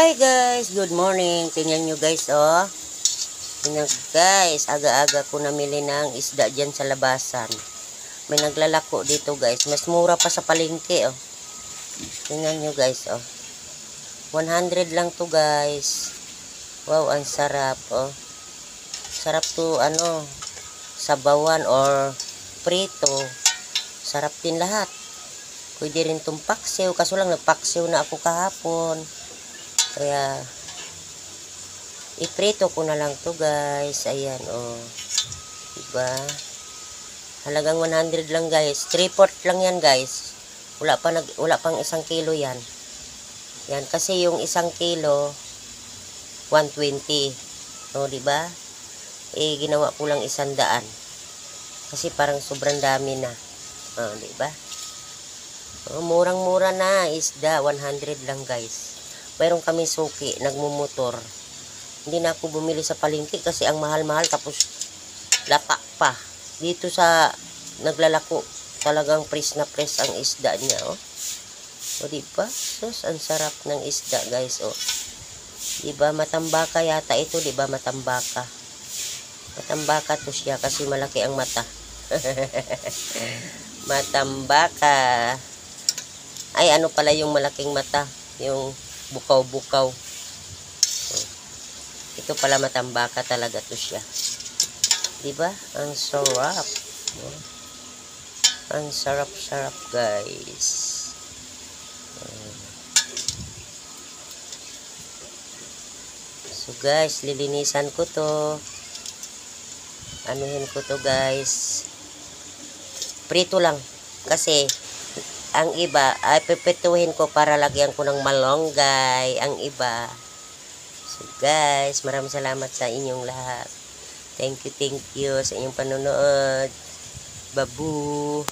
Hi guys, good morning. Tingnan nyo guys, oh. Tingnan guys, aga-aga ko namili ng isda dyan sa labasan. May naglalako dito guys. Mas mura pa sa palengke, oh. Tingnan nyo guys, oh. 100 lang to guys. Wow, ang sarap, oh. Sarap to, sabawan or prito. Sarap din lahat. Pwede rin itong paksiw. Kaso lang nagpaksiw na ako kahapon. Kaya, iprito ko na lang to guys. Ayan, oh. Diba? Halagang 100 lang guys. 3/4 lang yan guys. Wala pang 1 kilo yan. Yan, kasi yung 1 kilo, 120. O, diba? Ginawa ko lang 100. Kasi parang sobrang dami na. O, diba? O, murang-mura na isda. 100 lang guys. Mayroon kami suki, nagmumotor. Hindi na ako bumili sa palengke kasi ang mahal-mahal tapos lapa pa. Dito sa naglalako, talagang press na press ang isda niya, oh. O, diba? Sus, ang sarap ng isda, guys, oh. Diba, matambaka yata ito, diba, matambaka. Matambaka to siya kasi malaki ang mata. Matambaka. Ay, ano pala yung malaking mata? Yung bukaw-bukaw. Ito pala matambaka talaga to siya. Diba? Ang sarap. Ang sarap-sarap guys. So guys, lilinisan ko to. Anuhin ko to guys. Prito lang. Kasi ang iba, ay pipituhin ko para lagyan ko ng malunggay. Ang iba. So guys, maraming salamat sa inyong lahat. Thank you sa inyong panonood. Babu.